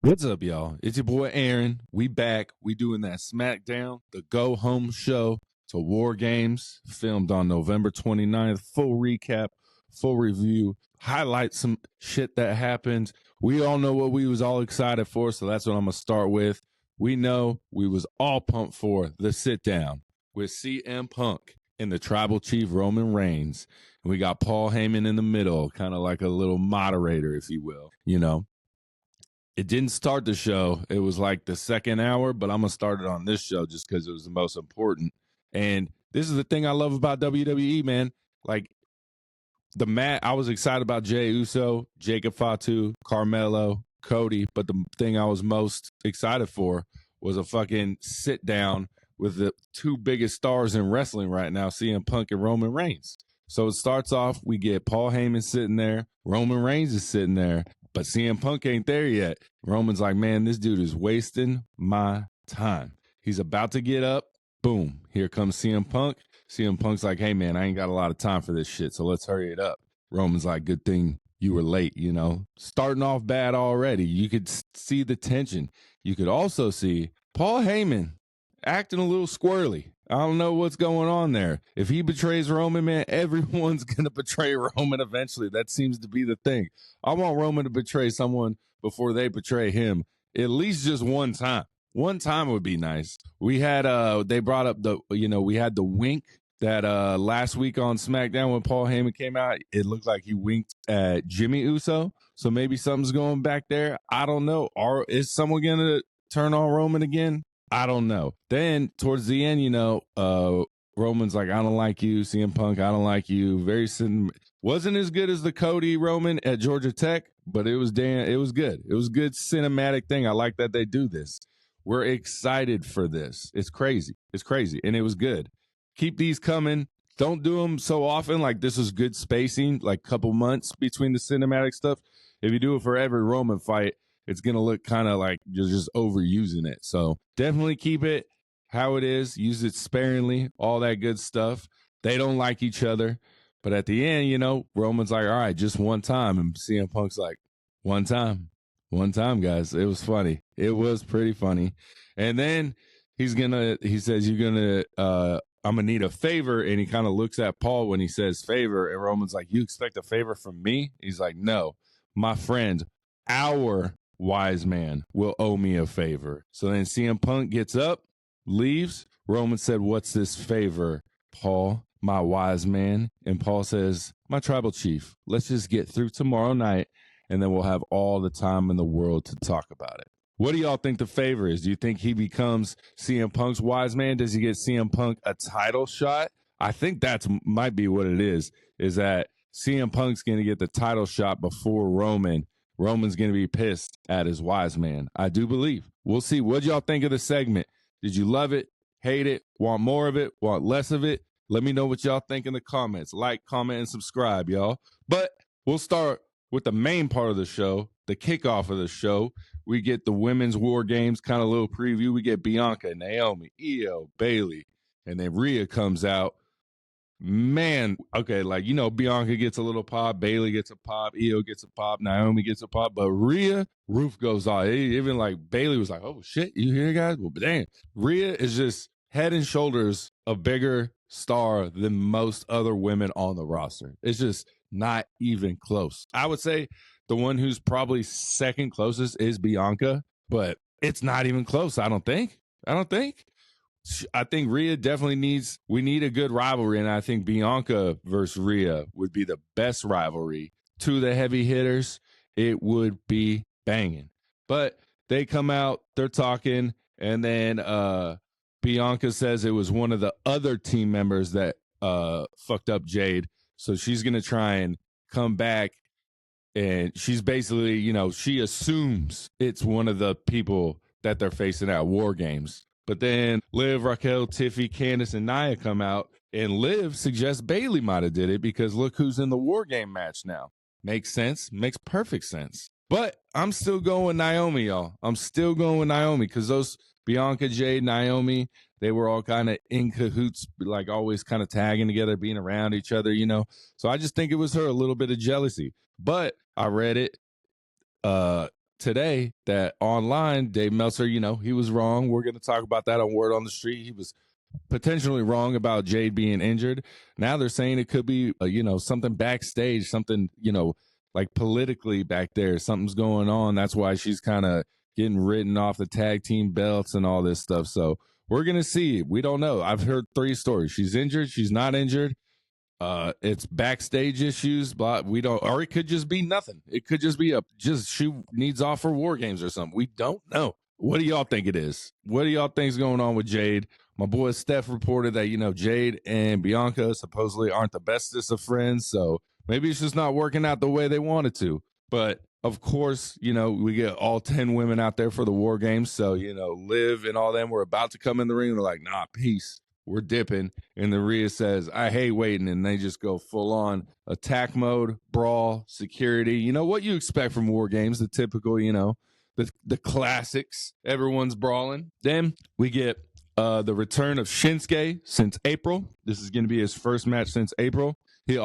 What's up, y'all? It's your boy Aaron. We back. We doing that SmackDown, the go home show to War Games, filmed on November 29th. Full recap, full review, highlight some shit that happened. We all know what we was all excited for, so that's what I'm gonna start with. We know we was all pumped for the sit down with CM Punk and the Tribal Chief Roman Reigns. And we got Paul Heyman in the middle, kind of like a little moderator, if you will, you know. It didn't start the show. It was like the second hour, but I'm going to start it on this show just because it was the most important. And this is the thing I love about WWE, man. Like, the match, I was excited about Jey Uso, Jacob Fatu, Carmelo, Cody, but the thing I was most excited for was a fucking sit down with the two biggest stars in wrestling right now, CM Punk and Roman Reigns. So it starts off, we get Paul Heyman sitting there, Roman Reigns is sitting there, but CM Punk ain't there yet. Roman's like, man, this dude is wasting my time. He's about to get up. Boom. Here comes CM Punk. CM Punk's like, hey, man, I ain't got a lot of time for this shit, so let's hurry it up. Roman's like, good thing you were late, you know. Starting off bad already. You could see the tension. You could also see Paul Heyman acting a little squirrely. I don't know what's going on there. If he betrays Roman, man, everyone's going to betray Roman eventually. That seems to be the thing. I want Roman to betray someone before they betray him, at least just one time. One time would be nice. We had, they brought up we had the wink that last week on SmackDown when Paul Heyman came out. It looked like he winked at Jimmy Uso. So maybe something's going back there. I don't know. Is someone going to turn on Roman again? I don't know. Then towards the end, Roman's like, I don't like you, CM Punk, I don't like you. Wasn't as good as the Cody Roman at Georgia Tech, but it was good. It was a good cinematic thing. I like that they do this. We're excited for this. It's crazy. And it was good. Keep these coming. Don't do them so often. Like, this is good spacing, like couple months between the cinematic stuff. If you do it for every Roman fight, it's going to look kind of like you're just overusing it. So definitely keep it how it is. Use it sparingly, all that good stuff. They don't like each other. But at the end, Roman's like, all right, just one time. And CM Punk's like, one time, guys. It was funny. It was pretty funny. And then he says, I'm going to need a favor. And he kind of looks at Paul when he says favor. And Roman's like, you expect a favor from me? He's like, no, my friend, our wise man will owe me a favor. So then CM Punk gets up, leaves. Roman said, what's this favor, Paul, my wise man? And Paul says, my tribal chief, let's just get through tomorrow night, and then we'll have all the time in the world to talk about it. What do y'all think the favor is? Do you think he becomes CM Punk's wise man? Does he get CM Punk a title shot? I think that might be what it is that CM Punk's going to get the title shot before Roman. Roman's going to be pissed at his wise man. I do believe. We'll see. What y'all think of the segment? Did you love it? Hate it? Want more of it? Want less of it? Let me know what y'all think in the comments. Like, comment, and subscribe, y'all. But we'll start with the main part of the show, the kickoff of the show. We get the women's War Games, kind of little preview. We get Bianca, Naomi, Io, Bayley, and then Rhea comes out. Man, okay, Bianca gets a little pop, Bayley gets a pop, Io gets a pop, Naomi gets a pop, but Rhea, roof goes off. Even like Bayley was like, oh shit, you hear, guys? Well, damn, Rhea is just head and shoulders a bigger star than most other women on the roster. It's just not even close. I would say the one who's probably second closest is Bianca, but it's not even close. I don't think. I think Rhea definitely we need a good rivalry, and I think Bianca versus Rhea would be the best rivalry. To the heavy hitters, it would be banging. But they come out, they're talking, and then Bianca says it was one of the other team members that fucked up Jade, so she's going to try and come back, and she's basically, she assumes it's one of the people that they're facing at War Games. But then Liv, Raquel, Tiffy, Candice, and Nia come out, and Liv suggests Bayley might have did it because look who's in the War Game match now. Makes sense. Makes perfect sense. But I'm still going with Naomi, y'all. I'm still going with Naomi because those Bianca, Jade, Naomi, they were all kind of in cahoots, like always kind of tagging together, being around each other, So I just think it was her, a little bit of jealousy. But I read it. today that online, Dave Meltzer, he was wrong. We're going to talk about that on Word on the Street. He was potentially wrong about Jade being injured. Now they're saying it could be, something backstage, something, like politically back there. Something's going on. That's why she's kind of getting written off the tag team belts and all this stuff. So we're going to see. We don't know. I've heard 3 stories. She's injured. She's not injured. It's backstage issues, but we don't, or it could just be nothing. It could just be she needs off for War Games or something. We don't know. What do y'all think it is? What do y'all think's going on with Jade? My boy Steph reported that, Jade and Bianca supposedly aren't the bestest of friends. So maybe it's just not working out the way they wanted to. But of course, we get all 10 women out there for the War Games. So, Liv and all them were about to come in the ring. They're like, nah, peace. We're dipping. And then Rhea says, I hate waiting. And they just go full on attack mode, brawl, security. You know what you expect from War Games, the typical, the classics. Everyone's brawling. Then we get the return of Shinsuke since April. This is going to be his first match since April. He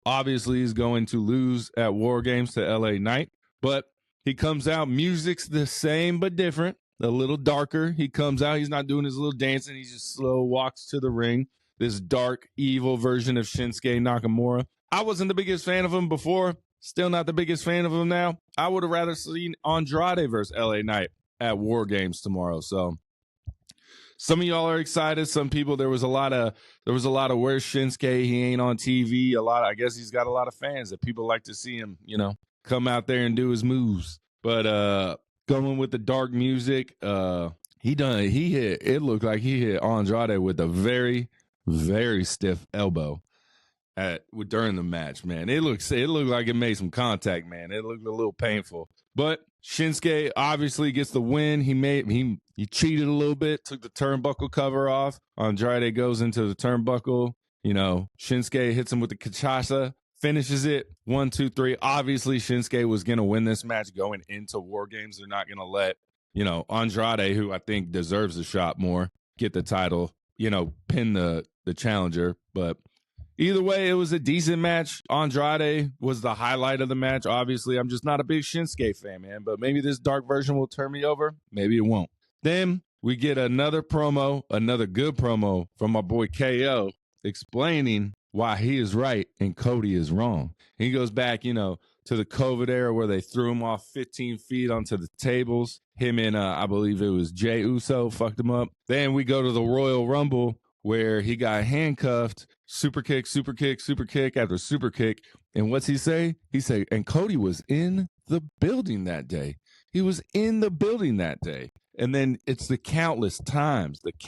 obviously is going to lose at War Games to LA Knight. But he comes out. Music's the same but different. A little darker. He comes out. He's not doing his little dancing. He just slow walks to the ring. This dark, evil version of Shinsuke Nakamura. I wasn't the biggest fan of him before. Still not the biggest fan of him now. I would have rather seen Andrade versus LA Knight at War Games tomorrow. So some of y'all are excited. Some people, there was a lot of where's Shinsuke? He ain't on TV. I guess he's got a lot of fans that people like to see him, come out there and do his moves. But going with the dark music, it looked like he hit Andrade with a very, very stiff elbow during the match, man. It looked like it made some contact, man. It looked a little painful. But Shinsuke obviously gets the win. He cheated a little bit, took the turnbuckle cover off. Andrade goes into the turnbuckle. Shinsuke hits him with the Kinshasa. Finishes it 1, 2, 3. Obviously, Shinsuke was going to win this match going into War Games. They're not going to let, Andrade, who I think deserves a shot more, get the title, pin the challenger. But either way, it was a decent match. Andrade was the highlight of the match. Obviously, I'm just not a big Shinsuke fan, man. But maybe this dark version will turn me over. Maybe it won't. Then we get another good promo from my boy KO explaining why he is right and Cody is wrong. He goes back, to the COVID era where they threw him off 15 feet onto the tables. Him and I believe it was Jey Uso fucked him up. Then we go to the Royal Rumble where he got handcuffed, super kick after super kick. And what's he say? He say, and Cody was in the building that day. He was in the building that day. And then it's the countless times that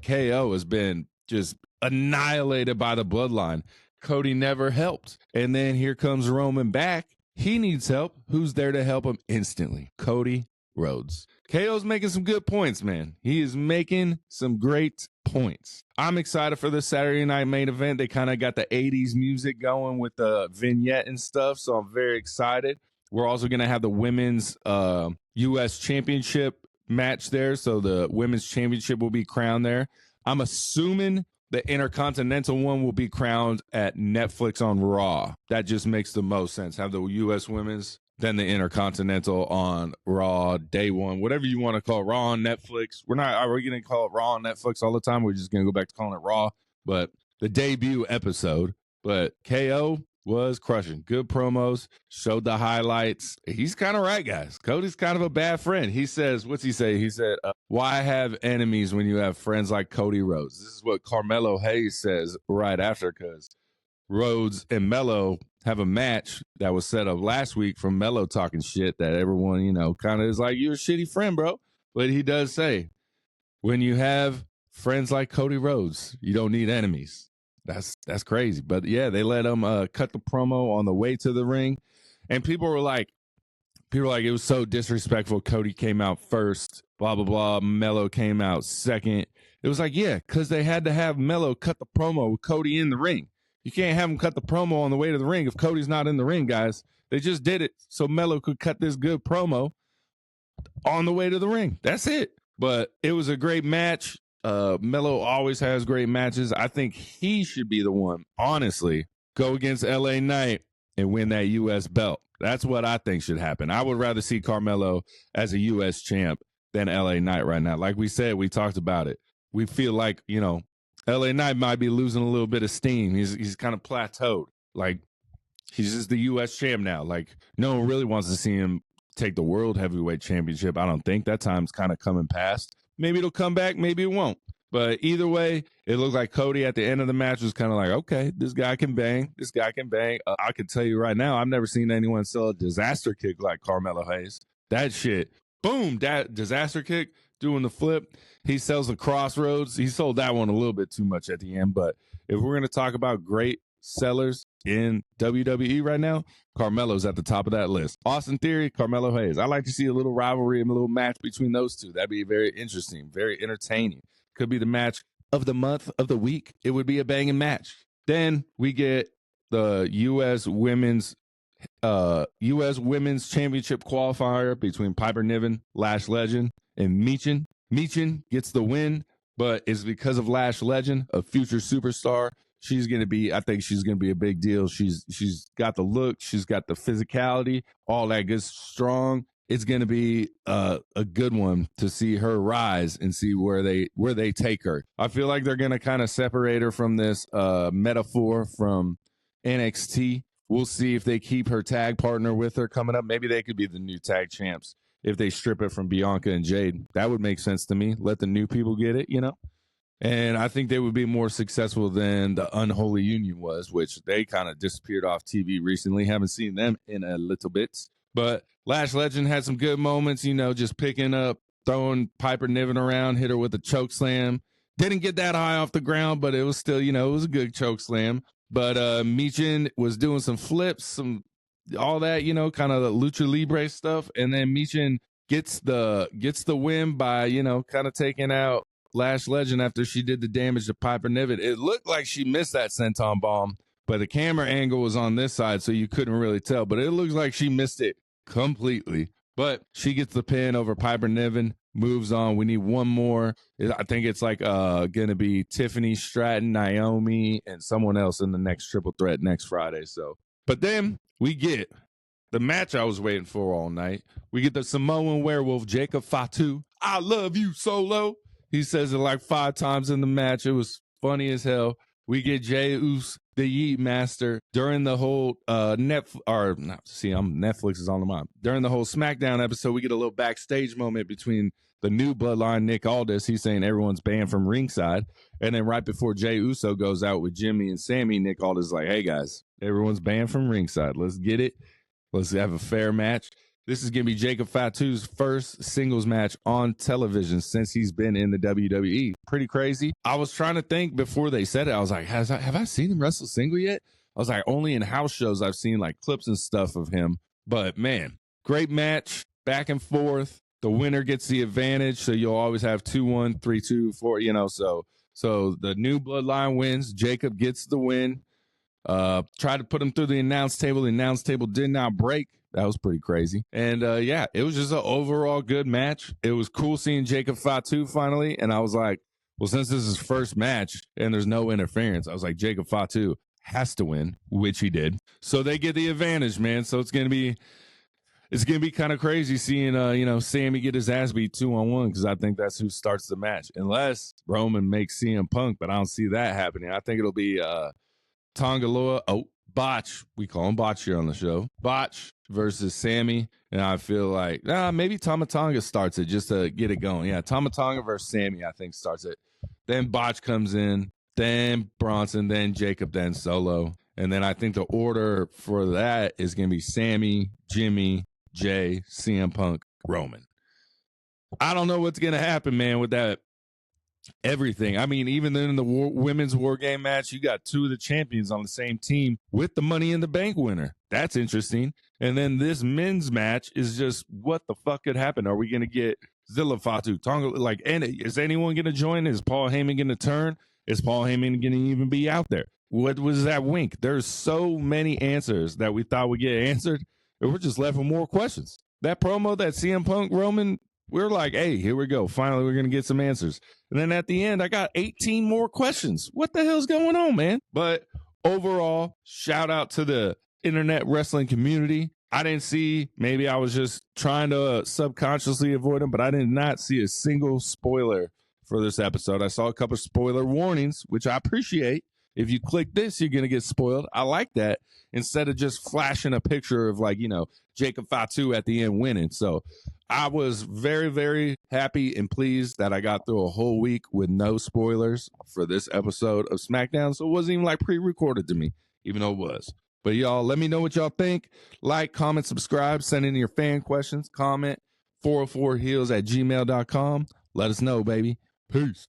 KO has been just annihilated by the bloodline. Cody never helped. And then here comes Roman back. He needs help. Who's there to help him instantly? Cody Rhodes. KO's making some good points, man. He is making some great points. I'm excited for this Saturday night main event. They kind of got the 80s music going with the vignette and stuff, so I'm very excited. We're also going to have the women's U.S. championship match there, so the women's championship will be crowned there. I'm assuming the Intercontinental one will be crowned at Netflix on Raw. That just makes the most sense. Have the U.S. women's, then the Intercontinental on Raw, day one, whatever you want to call it, Raw on Netflix. Are we going to call it Raw on Netflix all the time? We're just going to go back to calling it Raw. But the debut episode. But KO was crushing. Good promos, showed the highlights. He's kind of right, guys. Cody's kind of a bad friend. He says, what's he say? He said, why have enemies when you have friends like Cody Rhodes? This is what Carmelo Hayes says right after, because Rhodes and Melo have a match that was set up last week from Melo talking shit that everyone, kind of is like, you're a shitty friend, bro. But he does say, when you have friends like Cody Rhodes, you don't need enemies. That's crazy. But yeah, they let him cut the promo on the way to the ring. And people were like, it was so disrespectful. Cody came out first, blah, blah, blah. Melo came out second. It was like, yeah, because they had to have Melo cut the promo with Cody in the ring. You can't have him cut the promo on the way to the ring if Cody's not in the ring, guys. They just did it so Melo could cut this good promo on the way to the ring. That's it. But it was a great match. Melo always has great matches. I think he should be the one, honestly, go against LA Knight and win that U.S. belt. That's what I think should happen. I would rather see Carmelo as a U.S. champ than LA Knight right now. Like we said, we talked about it. We feel like, LA Knight might be losing a little bit of steam. He's kind of plateaued. Like, he's just the U.S. champ now. Like, no one really wants to see him take the World Heavyweight Championship. I don't think that time's kind of coming past. Maybe it'll come back. Maybe it won't. But either way, it looked like Cody at the end of the match was kind of like, okay, this guy can bang. This guy can bang. I can tell you right now, I've never seen anyone sell a disaster kick like Carmelo Hayes. That shit, boom, that disaster kick, doing the flip. He sells the crossroads. He sold that one a little bit too much at the end. But if we're going to talk about great sellers in WWE right now, Carmelo's at the top of that list. Austin Theory, Carmelo Hayes. I'd like to see a little rivalry and a little match between those two. That'd be very interesting, very entertaining. Could be the match of the month, of the week. It would be a banging match. Then we get the U.S. Women's Championship qualifier between Piper Niven, Lash Legend, and Michin. Michin gets the win, but it's because of Lash Legend, a future superstar. I think she's going to be a big deal. She's got the look. She's got the physicality, all that good, strong. It's going to be a good one to see her rise and see where they take her. I feel like they're going to kind of separate her from this metaphor from NXT. We'll see if they keep her tag partner with her coming up. Maybe they could be the new tag champs if they strip it from Bianca and Jade. That would make sense to me. Let the new people get it, And I think they would be more successful than the Unholy Union was, which they kind of disappeared off TV recently. Haven't seen them in a little bit. But Lash Legend had some good moments, just picking up, throwing Piper Niven around, hit her with a choke slam. Didn't get that high off the ground, but it was still, it was a good choke slam. But Michin was doing some flips, all that, kind of the lucha libre stuff. And then Michin gets the win by, kind of taking out Lash Legend after she did the damage to Piper Niven. It looked like she missed that senton bomb, but the camera angle was on this side, so you couldn't really tell. But it looks like she missed it completely. But she gets the pin over Piper Niven, moves on. We need one more. I think it's like going to be Tiffany Stratton, Naomi, and someone else in the next triple threat next Friday. So, but then we get the match I was waiting for all night. We get the Samoan werewolf, Jacob Fatu. I love you, Solo. He says it like 5 times in the match. It was funny as hell. We get Jey Uso, the Yeet Master, during the whole Netflix is on the mind. During the whole SmackDown episode, we get a little backstage moment between the new bloodline, Nick Aldis. He's saying everyone's banned from ringside. And then right before Jey Uso goes out with Jimmy and Sammy, Nick Aldis is like, hey guys, everyone's banned from ringside. Let's get it. Let's have a fair match. This is going to be Jacob Fatu's first singles match on television since he's been in the WWE. Pretty crazy. I was trying to think before they said it. I was like, have I seen him wrestle single yet? I was like, only in house shows I've seen like clips and stuff of him. But man, great match, back and forth. The winner gets the advantage. So you'll always have 2-1, 3-2, 4, So the new bloodline wins. Jacob gets the win. Tried to put him through the announce table. The announce table did not break. That was pretty crazy. And it was just an overall good match. It was cool seeing Jacob Fatu finally. And I was like, well, since this is his first match and there's no interference, I was like, Jacob Fatu has to win, which he did. So they get the advantage, man. So it's gonna be kind of crazy seeing Sammy get his ass beat 2-on-1, because I think that's who starts the match. Unless Roman makes CM Punk, but I don't see that happening. I think it'll be Tongaloa. Botch. We call him Botch here on the show. Botch versus Sammy. And I feel like, maybe Tama Tonga starts it just to get it going. Yeah, Tama Tonga versus Sammy, I think, starts it. Then Botch comes in. Then Bronson. Then Jacob. Then Solo. And then I think the order for that is going to be Sammy, Jimmy, Jay, CM Punk, Roman. I don't know what's going to happen, man, with that. Everything. I mean, even in the women's war game match, you got 2 of the champions on the same team with the Money in the Bank winner. That's interesting. And then this men's match is just, what the fuck could happen? Are we going to get Zilla Fatu, Tonga? And is anyone going to join? Is Paul Heyman going to turn? Is Paul Heyman going to even be out there? What was that wink? There's so many answers that we thought would get answered, and we're just left with more questions. That promo, that CM Punk Roman, we're like, hey, here we go. Finally, we're going to get some answers. And then at the end, I got 18 more questions. What the hell's going on, man? But overall, shout out to the internet wrestling community. I didn't see, maybe I was just trying to subconsciously avoid them, but I did not see a single spoiler for this episode. I saw a couple of spoiler warnings, which I appreciate. If you click this, you're going to get spoiled. I like that instead of just flashing a picture of like, Jacob Fatu at the end winning. So I was very, very happy and pleased that I got through a whole week with no spoilers for this episode of SmackDown. So it wasn't even like pre-recorded to me, even though it was. But y'all, let me know what y'all think. Like, comment, subscribe, send in your fan questions, comment 404heels@gmail.com. Let us know, baby. Peace.